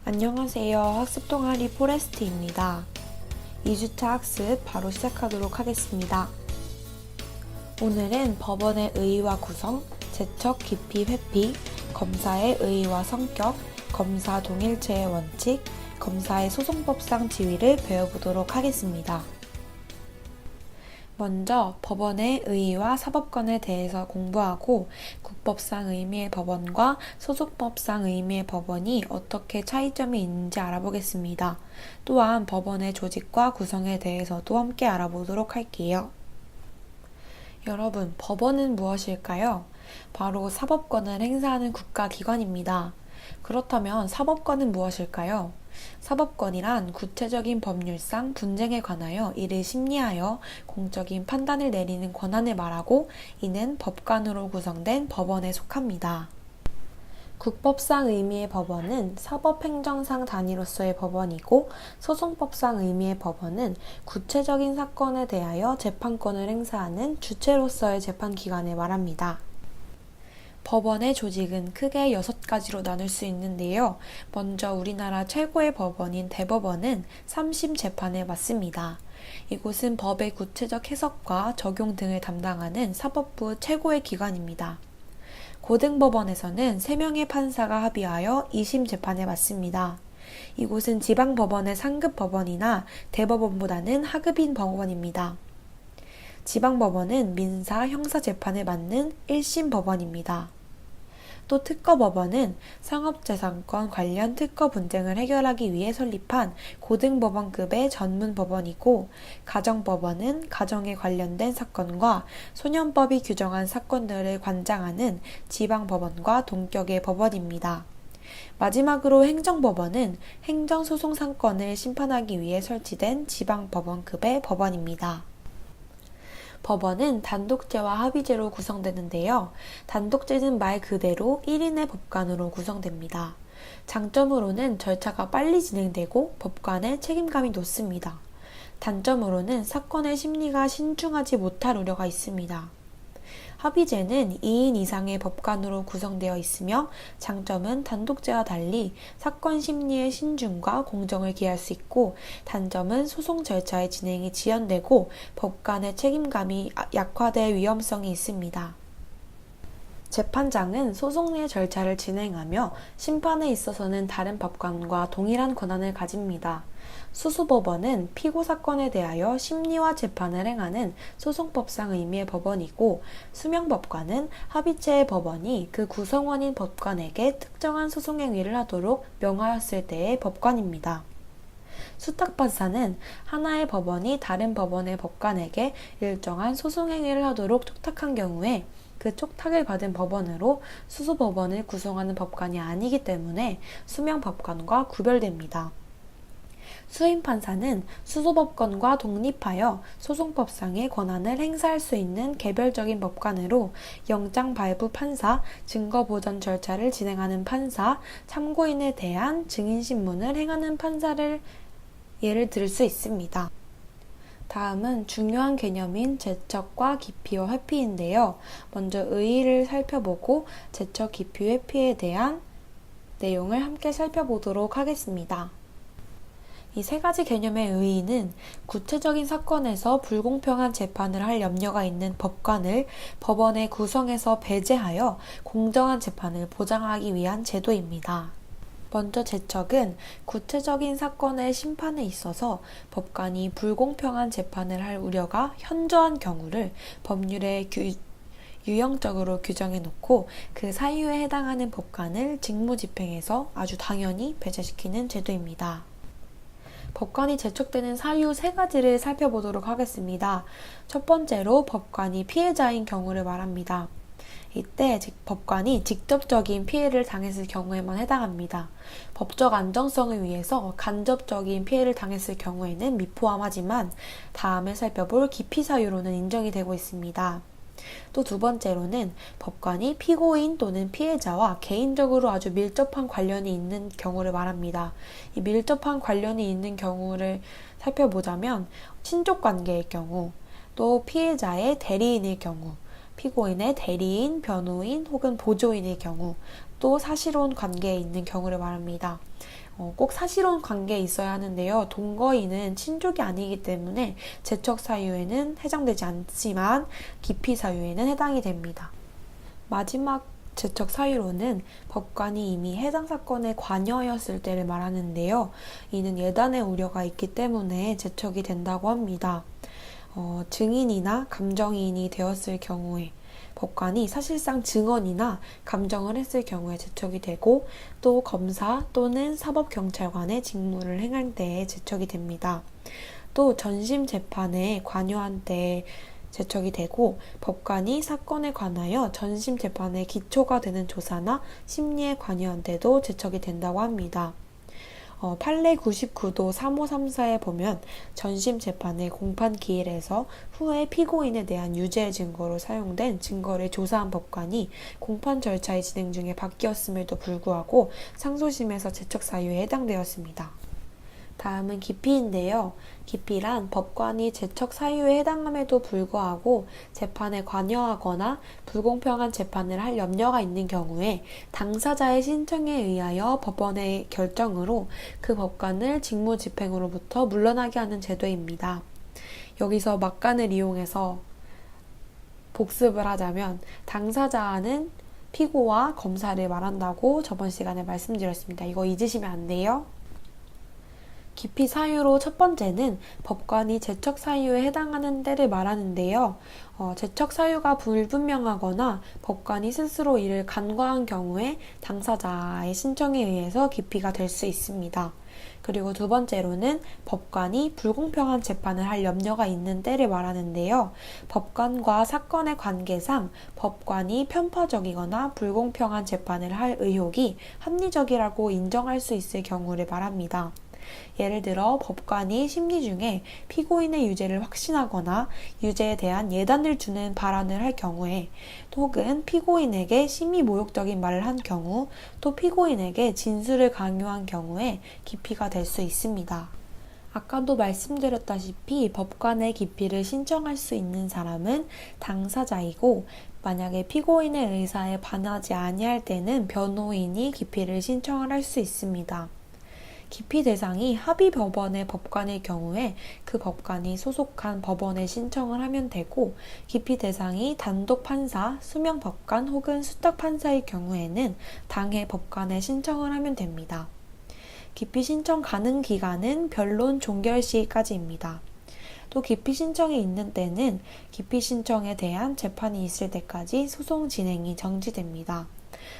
안녕하세요. 학습동아리 포레스트입니다. 2주차 학습 바로 시작하도록 하겠습니다. 오늘은 법원의 의의와 구성, 제척 기피 회피, 검사의 의의와 성격, 검사 동일체의 원칙, 검사의 소송법상 지위를 배워보도록 하겠습니다. 먼저 법원의 의의와 사법권에 대해서 공부하고 국법상 의미의 법원과 소송법상 의미의 법원이 어떻게 차이점이 있는지 알아보겠습니다. 또한 법원의 조직과 구성에 대해서도 함께 알아보도록 할게요. 여러분, 법원은 무엇일까요? 바로 사법권을 행사하는 국가기관입니다. 그렇다면 사법권은 무엇일까요? 사법권이란 구체적인 법률상 분쟁에 관하여 이를 심리하여 공적인 판단을 내리는 권한을 말하고 이는 법관으로 구성된 법원에 속합니다. 국법상 의미의 법원은 사법행정상 단위로서의 법원이고 소송법상 의미의 법원은 구체적인 사건에 대하여 재판권을 행사하는 주체로서의 재판기관을 말합니다. 법원의 조직은 크게 6가지로 나눌 수 있는데요. 먼저 우리나라 최고의 법원인 대법원은 3심 재판을 맡습니다. 이곳은 법의 구체적 해석과 적용 등을 담당하는 사법부 최고의 기관입니다. 고등법원에서는 3명의 판사가 합의하여 2심 재판을 맡습니다. 이곳은 지방법원의 상급 법원이나 대법원보다는 하급인 법원입니다. 지방법원은 민사, 형사 재판을 맡는 1심 법원입니다. 또 특허법원은 상업재산권 관련 특허 분쟁을 해결하기 위해 설립한 고등법원급의 전문법원이고, 가정법원은 가정에 관련된 사건과 소년법이 규정한 사건들을 관장하는 지방법원과 동격의 법원입니다. 마지막으로 행정법원은 행정소송 사건을 심판하기 위해 설치된 지방법원급의 법원입니다. 법원은 단독제와 합의제로 구성되는데요. 단독제는 말 그대로 1인의 법관으로 구성됩니다. 장점으로는 절차가 빨리 진행되고 법관의 책임감이 높습니다. 단점으로는 사건의 심리가 신중하지 못할 우려가 있습니다. 합의제는 2인 이상의 법관으로 구성되어 있으며 장점은 단독제와 달리 사건 심리의 신중과 공정을 기할 수 있고, 단점은 소송 절차의 진행이 지연되고 법관의 책임감이 약화될 위험성이 있습니다. 재판장은 소송의 절차를 진행하며 심판에 있어서는 다른 법관과 동일한 권한을 가집니다. 수수법원은 피고 사건에 대하여 심리와 재판을 행하는 소송법상 의미의 법원이고, 수명법관은 합의체의 법원이 그 구성원인 법관에게 특정한 소송행위를 하도록 명하였을 때의 법관입니다. 수탁판사는 하나의 법원이 다른 법원의 법관에게 일정한 소송행위를 하도록 촉탁한 경우에 그 촉탁을 받은 법원으로 수수법원을 구성하는 법관이 아니기 때문에 수명법관과 구별됩니다. 수임판사는 수소법관과 독립하여 소송법상의 권한을 행사할 수 있는 개별적인 법관으로 영장 발부 판사, 증거보전 절차를 진행하는 판사, 참고인에 대한 증인신문을 행하는 판사를 예를 들 수 있습니다. 다음은 중요한 개념인 제척과 기피와 회피인데요. 먼저 의의를 살펴보고 제척, 기피, 회피에 대한 내용을 함께 살펴보도록 하겠습니다. 이 3가지 개념의 의의는 구체적인 사건에서 불공평한 재판을 할 염려가 있는 법관을 법원의 구성에서 배제하여 공정한 재판을 보장하기 위한 제도입니다. 먼저 제척은 구체적인 사건의 심판에 있어서 법관이 불공평한 재판을 할 우려가 현저한 경우를 법률에 유형적으로 규정해 놓고 그 사유에 해당하는 법관을 직무집행에서 아주 당연히 배제시키는 제도입니다. 법관이 제척되는 사유 3가지를 살펴보도록 하겠습니다. 첫 번째로 법관이 피해자인 경우를 말합니다. 이때 법관이 직접적인 피해를 당했을 경우에만 해당합니다. 법적 안정성을 위해서 간접적인 피해를 당했을 경우에는 미포함하지만 다음에 살펴볼 기피 사유로는 인정이 되고 있습니다. 또 두 번째로는 법관이 피고인 또는 피해자와 개인적으로 아주 밀접한 관련이 있는 경우를 말합니다. 이 밀접한 관련이 있는 경우를 살펴보자면 친족관계의 경우, 또 피해자의 대리인일 경우, 피고인의 대리인, 변호인 혹은 보조인의 경우, 또 사실혼 관계에 있는 경우를 말합니다. 꼭 사실혼 관계에 있어야 하는데요. 동거인은 친족이 아니기 때문에 제척 사유에는 해당되지 않지만 기피 사유에는 해당이 됩니다. 마지막 제척 사유로는 법관이 이미 해당 사건에 관여하였을 때를 말하는데요. 이는 예단의 우려가 있기 때문에 제척이 된다고 합니다. 증인이나 감정이인이 되었을 경우에 법관이 사실상 증언이나 감정을 했을 경우에 제척이 되고 또 검사 또는 사법경찰관의 직무를 행할 때에 제척이 됩니다. 또 전심 재판에 관여한 때에 제척이 되고 법관이 사건에 관하여 전심 재판의 기초가 되는 조사나 심리에 관여한 때도 제척이 된다고 합니다. 판례 99도 3534에 보면 전심 재판의 공판 기일에서 후에 피고인에 대한 유죄 증거로 사용된 증거를 조사한 법관이 공판 절차의 진행 중에 바뀌었음에도 불구하고 상소심에서 제척 사유에 해당되었습니다. 다음은 기피인데요. 기피란 법관이 제척 사유에 해당함에도 불구하고 재판에 관여하거나 불공평한 재판을 할 염려가 있는 경우에 당사자의 신청에 의하여 법원의 결정으로 그 법관을 직무 집행으로부터 물러나게 하는 제도입니다. 여기서 막간을 이용해서 복습을 하자면 당사자는 피고와 검사를 말한다고 저번 시간에 말씀드렸습니다. 이거 잊으시면 안 돼요. 기피 사유로 첫 번째는 법관이 제척 사유에 해당하는 때를 말하는데요. 제척 사유가 불분명하거나 법관이 스스로 이를 간과한 경우에 당사자의 신청에 의해서 기피가 될 수 있습니다. 그리고 두 번째로는 법관이 불공평한 재판을 할 염려가 있는 때를 말하는데요. 법관과 사건의 관계상 법관이 편파적이거나 불공평한 재판을 할 의혹이 합리적이라고 인정할 수 있을 경우를 말합니다. 예를 들어 법관이 심리 중에 피고인의 유죄를 확신하거나 유죄에 대한 예단을 주는 발언을 할 경우에 혹은 피고인에게 심히 모욕적인 말을 한 경우 또 피고인에게 진술을 강요한 경우에 기피가 될 수 있습니다. 아까도 말씀드렸다시피 법관의 기피를 신청할 수 있는 사람은 당사자이고 만약에 피고인의 의사에 반하지 아니할 때는 변호인이 기피를 신청을 할 수 있습니다. 기피 대상이 합의 법원의 법관일 경우에 그 법관이 소속한 법원에 신청을 하면 되고 기피 대상이 단독 판사, 수명 법관 혹은 수탁 판사일 경우에는 당해 법관에 신청을 하면 됩니다. 기피 신청 가능 기간은 변론 종결 시까지입니다. 또 기피 신청이 있는 때는 기피 신청에 대한 재판이 있을 때까지 소송 진행이 정지됩니다.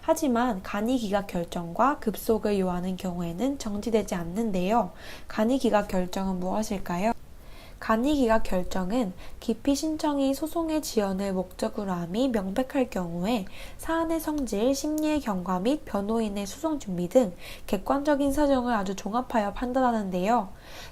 하지만 간이기각 결정과 급속을 요하는 경우에는 정지되지 않는데요. 간이기각 결정은 무엇일까요? 간이기각 결정은 기피 신청이 소송의 지연을 목적으로 함이 명백할 경우에 사안의 성질, 심리의 경과 및 변호인의 수송 준비 등 객관적인 사정을 아주 종합하여 판단하는데요.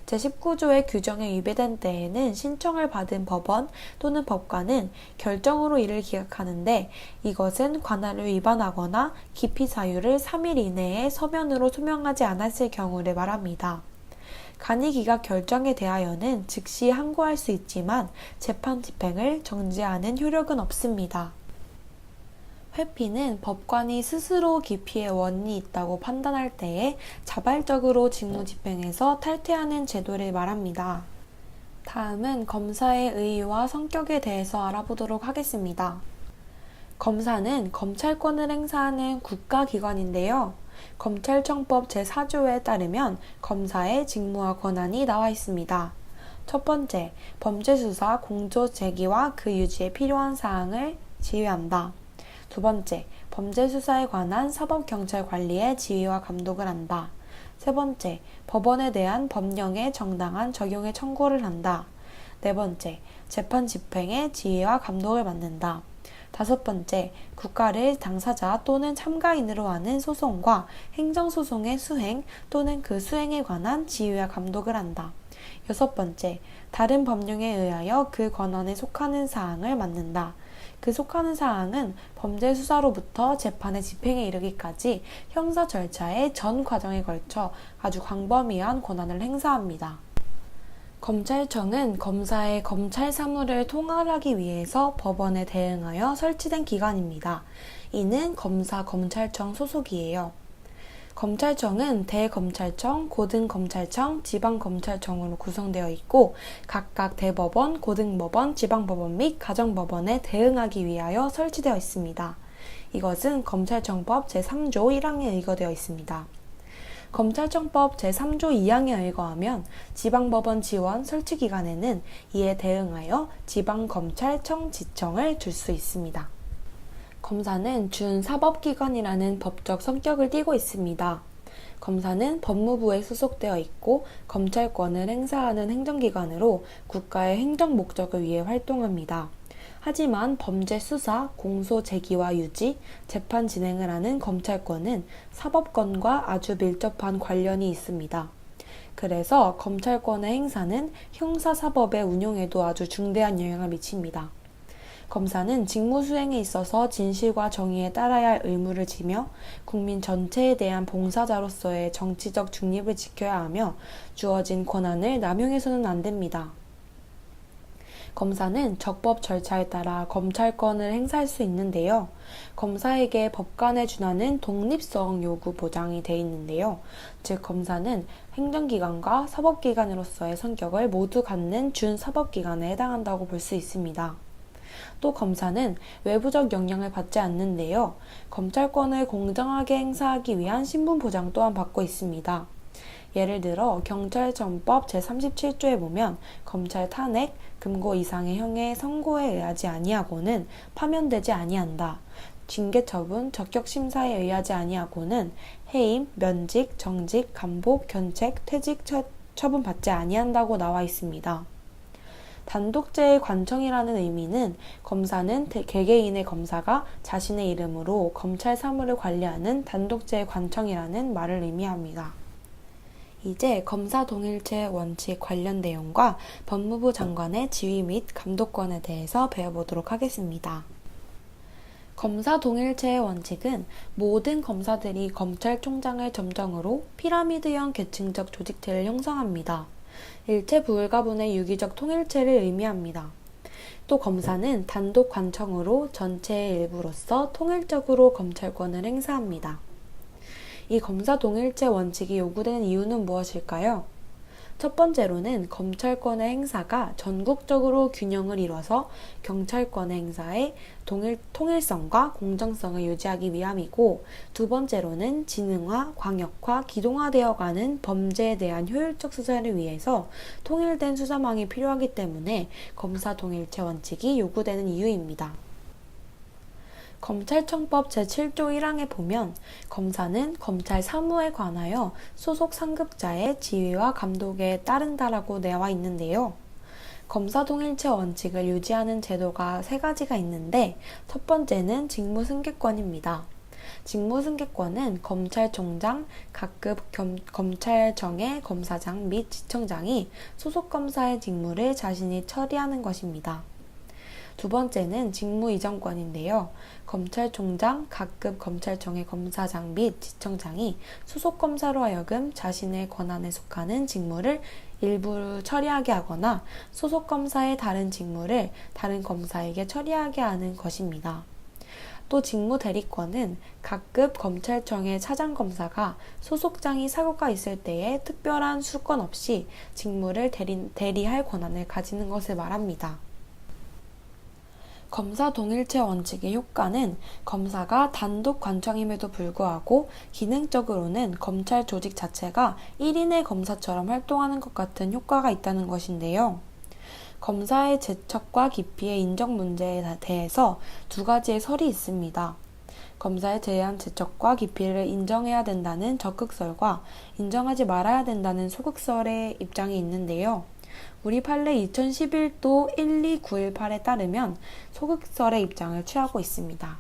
제19조의 규정에 위배된 때에는 신청을 받은 법원 또는 법관은 결정으로 이를 기각하는데 이것은 관할을 위반하거나 기피 사유를 3일 이내에 서면으로 소명하지 않았을 경우를 말합니다. 간이기각 결정에 대하여는 즉시 항고할 수 있지만 재판 집행을 정지하는 효력은 없습니다. 회피는 법관이 스스로 기피의 원인이 있다고 판단할 때에 자발적으로 직무 집행에서 탈퇴하는 제도를 말합니다. 다음은 검사의 의의와 성격에 대해서 알아보도록 하겠습니다. 검사는 검찰권을 행사하는 국가기관인데요. 검찰청법 제4조에 따르면 검사의 직무와 권한이 나와 있습니다. 첫 번째, 범죄수사 공조 제기와 그 유지에 필요한 사항을 지휘한다. 두 번째, 범죄수사에 관한 사법경찰 관리의 지휘와 감독을 한다. 세 번째, 법원에 대한 법령의 정당한 적용에 청구를 한다. 네 번째, 재판 집행의 지휘와 감독을 맡는다. 다섯 번째, 국가를 당사자 또는 참가인으로 하는 소송과 행정소송의 수행 또는 그 수행에 관한 지휘와 감독을 한다. 여섯 번째, 다른 법령에 의하여 그 권한에 속하는 사항을 맡는다. 그 속하는 사항은 범죄 수사로부터 재판의 집행에 이르기까지 형사 절차의 전 과정에 걸쳐 아주 광범위한 권한을 행사합니다. 검찰청은 검사의 검찰 사무를 통할하기 위해서 법원에 대응하여 설치된 기관입니다. 이는 검사 검찰청 소속이에요. 검찰청은 대검찰청, 고등검찰청, 지방검찰청으로 구성되어 있고 각각 대법원, 고등법원, 지방법원 및 가정법원에 대응하기 위하여 설치되어 있습니다. 이것은 검찰청법 제3조 1항에 의거되어 있습니다. 검찰청법 제3조 2항에 의거하면 지방법원 지원 설치 기간에는 이에 대응하여 지방검찰청 지청을 줄 수 있습니다. 검사는 준사법기관이라는 법적 성격을 띠고 있습니다. 검사는 법무부에 소속되어 있고 검찰권을 행사하는 행정기관으로 국가의 행정 목적을 위해 활동합니다. 하지만 범죄 수사, 공소 제기와 유지, 재판 진행을 하는 검찰권은 사법권과 아주 밀접한 관련이 있습니다. 그래서 검찰권의 행사는 형사사법의 운용에도 아주 중대한 영향을 미칩니다. 검사는 직무 수행에 있어서 진실과 정의에 따라야 할 의무를 지며 국민 전체에 대한 봉사자로서의 정치적 중립을 지켜야 하며 주어진 권한을 남용해서는 안 됩니다. 검사는 적법 절차에 따라 검찰권을 행사할 수 있는데요. 검사에게 법관에 준하는 독립성 요구 보장이 돼 있는데요. 즉 검사는 행정기관과 사법기관으로서의 성격을 모두 갖는 준사법기관에 해당한다고 볼 수 있습니다. 또 검사는 외부적 영향을 받지 않는데요. 검찰권을 공정하게 행사하기 위한 신분 보장 또한 받고 있습니다. 예를 들어 경찰청법 제37조에 보면 검찰 탄핵, 금고 이상의 형의 선고에 의하지 아니하고는 파면되지 아니한다. 징계처분, 적격심사에 의하지 아니하고는 해임, 면직, 정직, 감복, 견책, 퇴직 처분받지 아니한다고 나와 있습니다. 단독제의 관청이라는 의미는 검사는 개개인의 검사가 자신의 이름으로 검찰 사무를 관리하는 단독제의 관청이라는 말을 의미합니다. 이제 검사 동일체 원칙 관련 내용과 법무부 장관의 지휘 및 감독권에 대해서 배워보도록 하겠습니다. 검사 동일체의 원칙은 모든 검사들이 검찰총장을 점정으로 피라미드형 계층적 조직체를 형성합니다. 일체 불가분의 유기적 통일체를 의미합니다. 또 검사는 단독 관청으로 전체의 일부로서 통일적으로 검찰권을 행사합니다. 이 검사 동일체 원칙이 요구되는 이유는 무엇일까요? 첫 번째로는 검찰권의 행사가 전국적으로 균형을 이뤄서 경찰권의 행사의 통일성과 공정성을 유지하기 위함이고, 두 번째로는 지능화, 광역화, 기동화되어가는 범죄에 대한 효율적 수사를 위해서 통일된 수사망이 필요하기 때문에 검사 동일체 원칙이 요구되는 이유입니다. 검찰청법 제7조 1항에 보면 검사는 검찰 사무에 관하여 소속 상급자의 지휘와 감독에 따른다라고 나와 있는데요. 검사 동일체 원칙을 유지하는 제도가 세 가지가 있는데 첫 번째는 직무승계권입니다. 직무승계권은 검찰총장, 각급 검찰청의 검사장 및 지청장이 소속 검사의 직무를 자신이 처리하는 것입니다. 두 번째는 직무이전권인데요. 검찰총장, 각급 검찰청의 검사장 및 지청장이 소속 검사로 하여금 자신의 권한에 속하는 직무를 일부 처리하게 하거나 소속 검사의 다른 직무를 다른 검사에게 처리하게 하는 것입니다. 또 직무대리권은 각급 검찰청의 차장검사가 소속장이 사고가 있을 때에 특별한 수건 없이 직무를 대리할 권한을 가지는 것을 말합니다. 검사 동일체 원칙의 효과는 검사가 단독 관청임에도 불구하고 기능적으로는 검찰 조직 자체가 1인의 검사처럼 활동하는 것 같은 효과가 있다는 것인데요. 검사의 재척과 기피의 인정 문제에 대해서 두 가지의 설이 있습니다. 검사에 대한 재척과 기피를 인정해야 된다는 적극설과 인정하지 말아야 된다는 소극설의 입장이 있는데요. 우리 판례 2011도 12918에 따르면 소극설의 입장을 취하고 있습니다.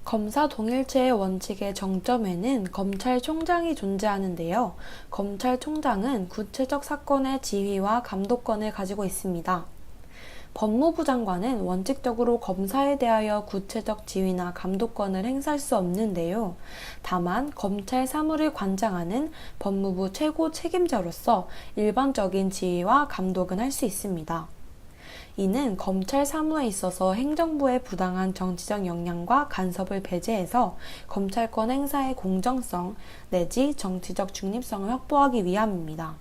검사 동일체의 원칙의 정점에는 검찰총장이 존재하는데요. 검찰총장은 구체적 사건의 지휘와 감독권을 가지고 있습니다. 법무부 장관은 원칙적으로 검사에 대하여 구체적 지휘나 감독권을 행사할 수 없는데요. 다만 검찰 사무를 관장하는 법무부 최고 책임자로서 일반적인 지휘와 감독은 할 수 있습니다. 이는 검찰 사무에 있어서 행정부의 부당한 정치적 영향과 간섭을 배제해서 검찰권 행사의 공정성 내지 정치적 중립성을 확보하기 위함입니다.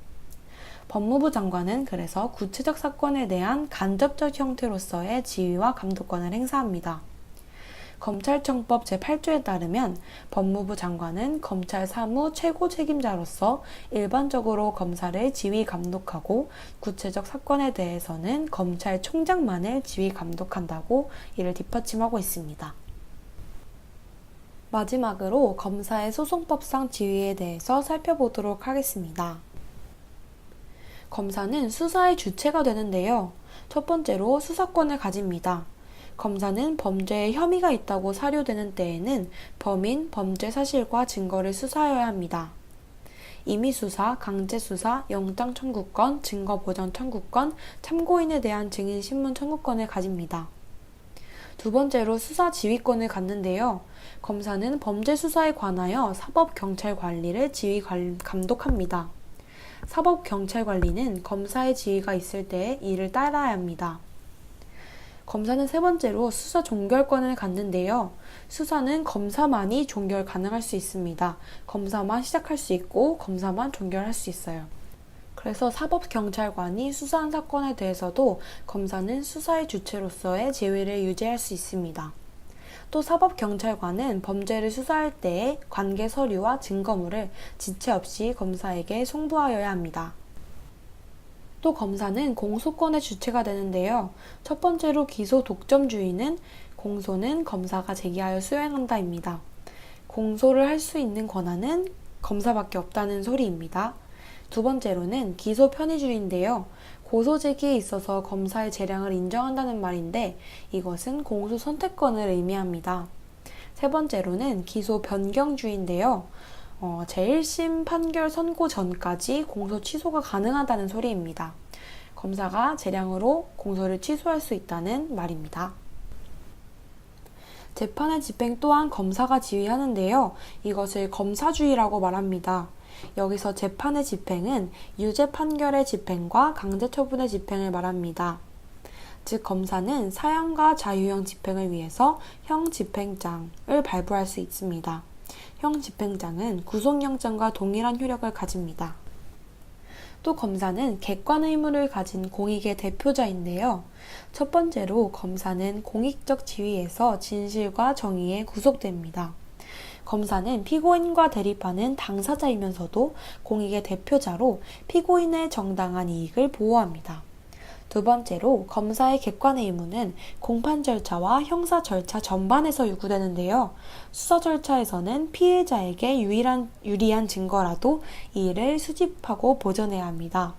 법무부 장관은 그래서 구체적 사건에 대한 간접적 형태로서의 지휘와 감독권을 행사합니다. 검찰청법 제8조에 따르면 법무부 장관은 검찰 사무 최고 책임자로서 일반적으로 검사를 지휘 감독하고 구체적 사건에 대해서는 검찰총장만을 지휘 감독한다고 이를 뒷받침하고 있습니다. 마지막으로 검사의 소송법상 지위에 대해서 살펴보도록 하겠습니다. 검사는 수사의 주체가 되는데요. 첫 번째로 수사권을 가집니다. 검사는 범죄에 혐의가 있다고 사료되는 때에는 범인, 범죄 사실과 증거를 수사해야 합니다. 임의수사, 강제수사, 영장청구권, 증거보전 청구권, 참고인에 대한 증인신문 청구권을 가집니다. 두 번째로 수사 지휘권을 갖는데요. 검사는 범죄 수사에 관하여 사법경찰관리를 지휘 감독합니다. 사법경찰관리는 검사의 지휘가 있을 때 이를 따라야 합니다. 검사는 세 번째로 수사 종결권을 갖는데요. 수사는 검사만이 종결 가능할 수 있습니다. 검사만 시작할 수 있고 검사만 종결할 수 있어요. 그래서 사법경찰관이 수사한 사건에 대해서도 검사는 수사의 주체로서의 지위를 유지할 수 있습니다. 또 사법경찰관은 범죄를 수사할 때의 관계 서류와 증거물을 지체 없이 검사에게 송부하여야 합니다. 또 검사는 공소권의 주체가 되는데요. 첫 번째로 기소 독점주의는 공소는 검사가 제기하여 수행한다입니다. 공소를 할 수 있는 권한은 검사밖에 없다는 소리입니다. 두 번째로는 기소 편의주의인데요. 고소 제기에 있어서 검사의 재량을 인정한다는 말인데 이것은 공소 선택권을 의미합니다. 세 번째로는 기소 변경주의인데요. 제1심 판결 선고 전까지 공소 취소가 가능하다는 소리입니다. 검사가 재량으로 공소를 취소할 수 있다는 말입니다. 재판의 집행 또한 검사가 지휘하는데요. 이것을 검사주의라고 말합니다. 여기서 재판의 집행은 유죄 판결의 집행과 강제처분의 집행을 말합니다. 즉 검사는 사형과 자유형 집행을 위해서 형집행장을 발부할 수 있습니다. 형집행장은 구속영장과 동일한 효력을 가집니다. 또 검사는 객관 의무를 가진 공익의 대표자인데요. 첫 번째로 검사는 공익적 지위에서 진실과 정의에 구속됩니다. 검사는 피고인과 대립하는 당사자이면서도 공익의 대표자로 피고인의 정당한 이익을 보호합니다. 두 번째로 검사의 객관의 의무는 공판 절차와 형사 절차 전반에서 요구되는데요. 수사 절차에서는 피해자에게 유리한 증거라도 이를 수집하고 보존해야 합니다.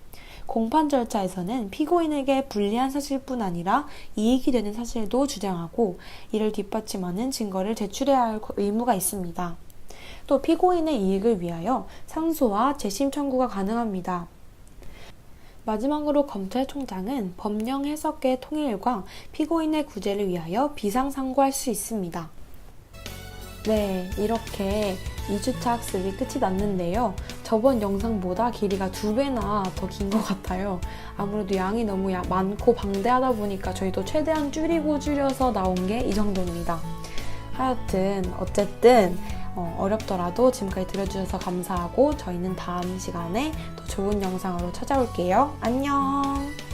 공판 절차에서는 피고인에게 불리한 사실뿐 아니라 이익이 되는 사실도 주장하고 이를 뒷받침하는 증거를 제출해야 할 의무가 있습니다. 또 피고인의 이익을 위하여 상소와 재심 청구가 가능합니다. 마지막으로 검찰총장은 법령 해석의 통일과 피고인의 구제를 위하여 비상상고할 수 있습니다. 네, 이렇게 2주차 학습이 끝이 났는데요. 저번 영상보다 길이가 2배나 더 긴 것 같아요. 아무래도 양이 너무 많고 방대하다 보니까 저희도 최대한 줄여서 나온 게 이 정도입니다. 하여튼 어쨌든 어렵더라도 지금까지 들어주셔서 감사하고 저희는 다음 시간에 더 좋은 영상으로 찾아올게요. 안녕!